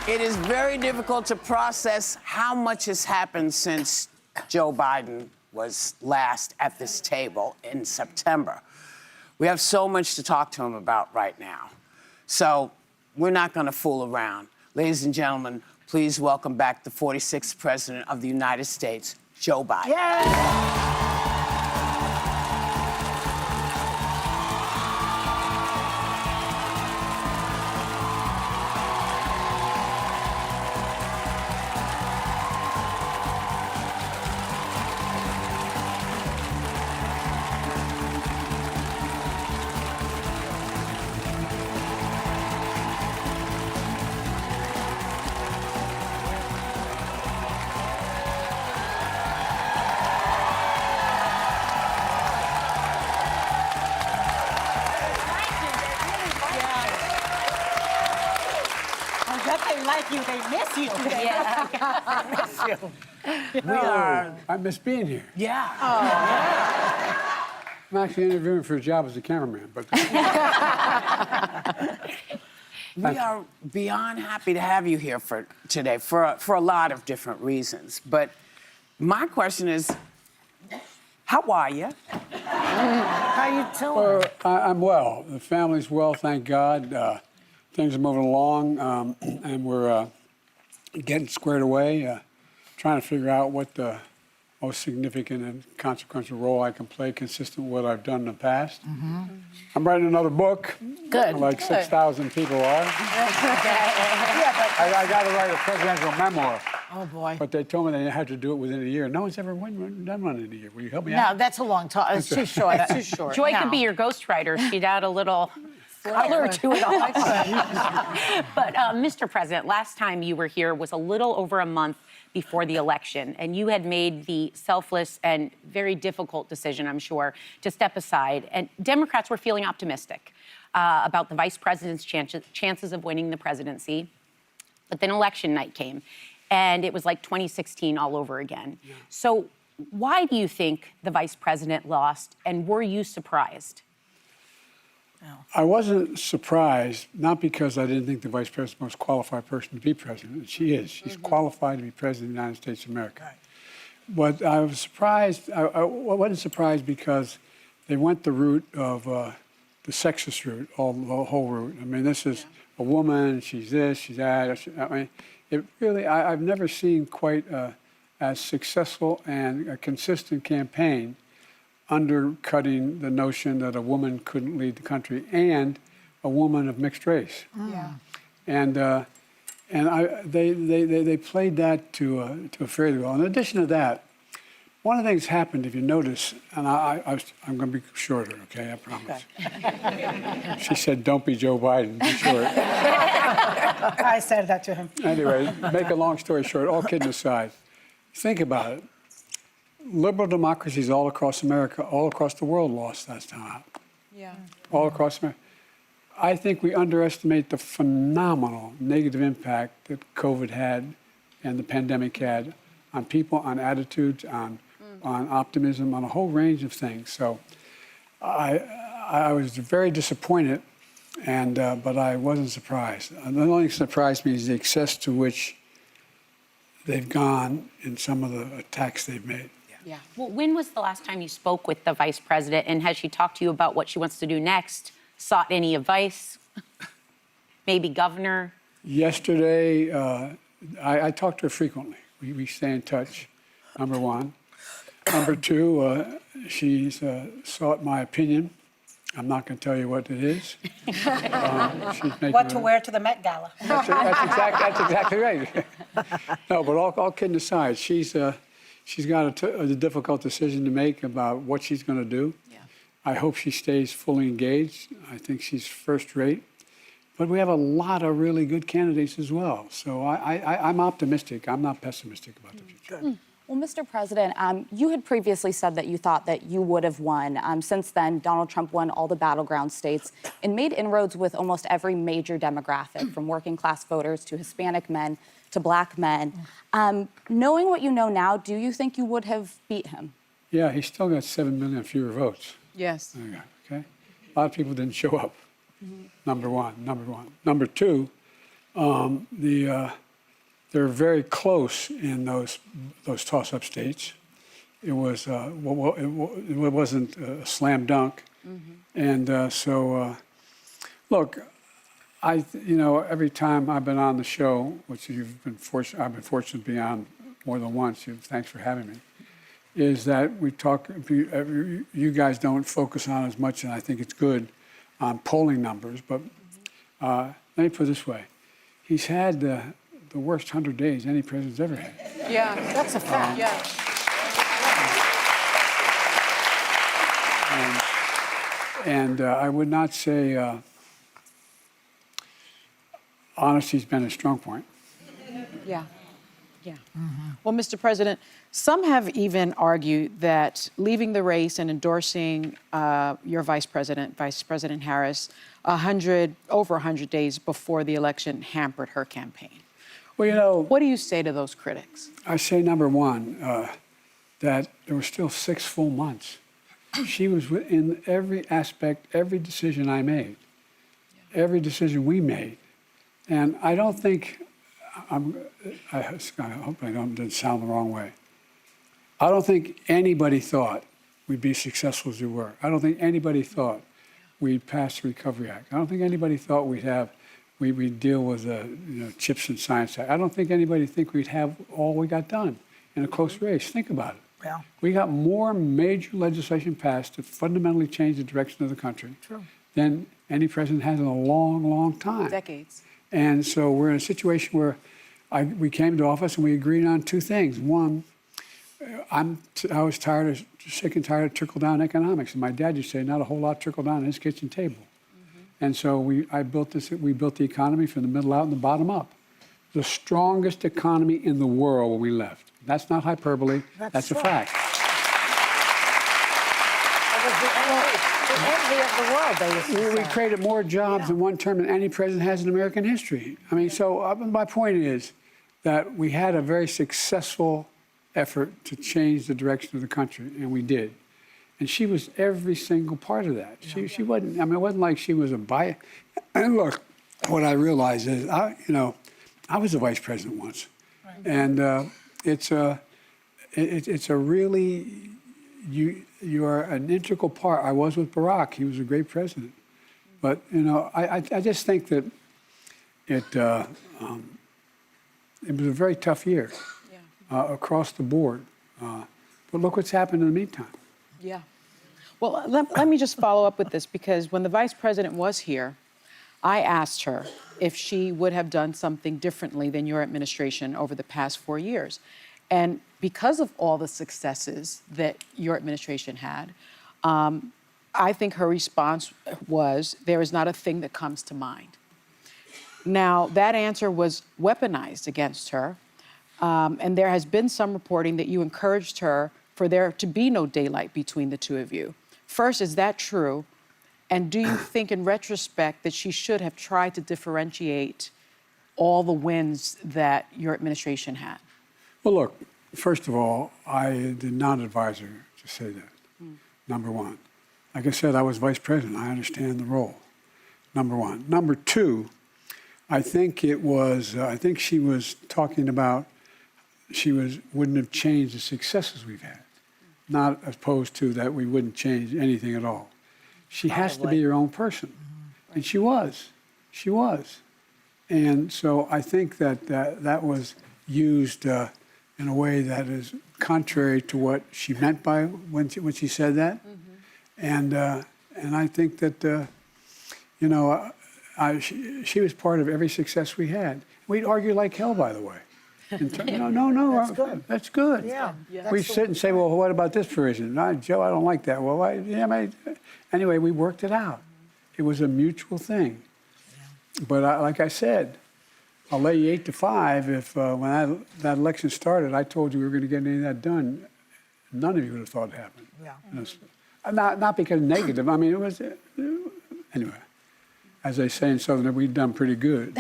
It is very difficult to process how much has happened since Joe Biden was last at this table in September. We have so much to talk to him about right now. So we're not going to fool around. Ladies and gentlemen, please welcome back the 46th President of the United States, Joe Biden. Yay! They like you, they miss you. Yeah. I miss you. I miss being here. Yeah. I'm actually interviewing for a job as a cameraman, but We are beyond happy to have you here today for a lot of different reasons. But my question is, how are you? How you doing? I'm well. The family's well, thank God. Things are moving along, and we're getting squared away, trying to figure out what the most significant and consequential role I can play consistent with what I've done in the past. Mm-hmm. I'm writing another book. Good. Like 6,000 people are. I got to write a presidential memoir. Oh, boy. But they told me they had to do it within a year. No one's ever done one in a year. Will you help me No, out? that's a long time. It's too short. It's too short. Joy No. could be your ghostwriter. She'd add a little color to it all. But, Mr. President, last time you were here was a little over a month before the election, and you had made the selfless and very difficult decision, I'm sure, to step aside. And Democrats were feeling optimistic about the vice president's chances of winning the presidency. But then election night came, and it was like 2016 all over again. Yeah. So why do you think the vice president lost, and were you surprised? I wasn't surprised, not because I didn't think the vice president was the most qualified person to be president. She is. She's qualified to be president of the United States of America. Right. But I was surprised. I wasn't surprised because they went the route of the sexist route, the whole route. I mean, this is a woman. She's this. She's that. I mean, it really. I've never seen quite as successful and a consistent campaign undercutting the notion that a woman couldn't lead the country, and a woman of mixed race. Yeah. And they played that to a fairly well. In addition to that, one of the things happened, if you notice, and I'm going to be shorter, okay? I promise. Okay. She said, "Don't be Joe Biden. Be short." I said that to him. Anyway, make a long story short, all kidding aside, think about it. Liberal democracies all across America, all across the world lost last time. Yeah. All across America. I think we underestimate the phenomenal negative impact that COVID had and the pandemic had on people, on attitudes, on optimism, on a whole range of things. So I was very disappointed, but I wasn't surprised. The only thing that surprised me is the excess to which they've gone in some of the attacks they've made. Yeah. Well, when was the last time you spoke with the vice president, and has she talked to you about what she wants to do next? Sought any advice? Maybe governor? Yesterday, I talk to her frequently. We stay in touch, number one. Number two, she's sought my opinion. I'm not going to tell you what it is. What to wear to the Met Gala. That's exactly right. No, but all kidding aside, she's got a difficult decision to make about what she's going to do. Yeah. I hope she stays fully engaged. I think she's first rate. But we have a lot of really good candidates as well. So I'm optimistic. I'm not pessimistic about the future. Good. Well, Mr. President, you had previously said that you thought that you would have won. Since then, Donald Trump won all the battleground states and made inroads with almost every major demographic, from working class voters to Hispanic men to black men. Knowing what you know now, do you think you would have beat him? Yeah, he's still got 7 million fewer votes. Yes. Okay. A lot of people didn't show up. Number one. Number two, They're very close in those toss-up states. It was it wasn't a slam dunk, and look, every time I've been on the show, which I've been fortunate to be on more than once. Thanks for having me. Is that we talk? You guys don't focus on as much, and I think it's good on polling numbers. But let me put it this way: he's had the worst 100 days any president's ever had. Yeah, that's a fact. Yeah. And I would not say honesty's been a strong point. Yeah. Yeah. Well, Mr. President, some have even argued that leaving the race and endorsing your Vice President Harris, over 100 days before the election hampered her campaign. Well, What do you say to those critics? I say, number one, that there were still 6 full months. She was in every aspect, every decision I made, every decision we made. And I don't think, I hope I didn't sound the wrong way. I don't think anybody thought we'd be successful as we were. I don't think anybody thought we'd pass the Recovery Act. I don't think anybody thought we'd deal with CHIPS and Science Act. I don't think anybody think we'd have all we got done in a close race. Think about it. Yeah. We got more major legislation passed to fundamentally change the direction of the country than any president has in a long, long time. Decades. And so we're in a situation where we came to office and we agreed on 2 things. One, I was sick and tired of trickle-down economics. And my dad used to say, not a whole lot trickle down at his kitchen table. And so we built the economy from the middle out and the bottom up. The strongest economy in the world when we left. That's not hyperbole. That's a fact. It was the envy of the world, they used to We say. created more jobs in one term than any president has in American history. I mean, so my point is that we had a very successful effort to change the direction of the country, and we did. And she was every single part of that. She wasn't, it wasn't like she was a bias. And look, what I realized is, I was a vice president once. Right. And it's a really, you are an integral part. I was with Barack. He was a great president. But, I just think that it was a very tough year across the board. But look what's happened in the meantime. Yeah. Well, let me just follow up with this, because when the Vice President was here, I asked her if she would have done something differently than your administration over the past 4 years. And because of all the successes that your administration had, I think her response was, there is not a thing that comes to mind. Now, that answer was weaponized against her. And there has been some reporting that you encouraged her for there to be no daylight between the two of you. First, is that true? And do you think in retrospect that she should have tried to differentiate all the wins that your administration had? Well, look, first of all, I did not advise her to say that, number one. Like I said, I was vice president. I understand the role, number one. Number two, I think she was talking about wouldn't have changed the successes we've had, not opposed to that we wouldn't change anything at all. She has to be her own person, and she was. She was. And so I think that was used in a way that is contrary to what she meant by when she said that. And I think that, she was part of every success we had. We'd argue like hell, by the way. No, that's good. That's good. Yeah. We sit and say, well, what about this provision? No, Joe, I don't like that. Well, anyway, we worked it out. It was a mutual thing. Yeah. But like I said, I'll lay you 8-5 if when that election started, I told you we were going to get any of that done. None of you would have thought it happened. Yeah. Not because negative. I mean, it was, anyway, as they say in Southern, we've done pretty good.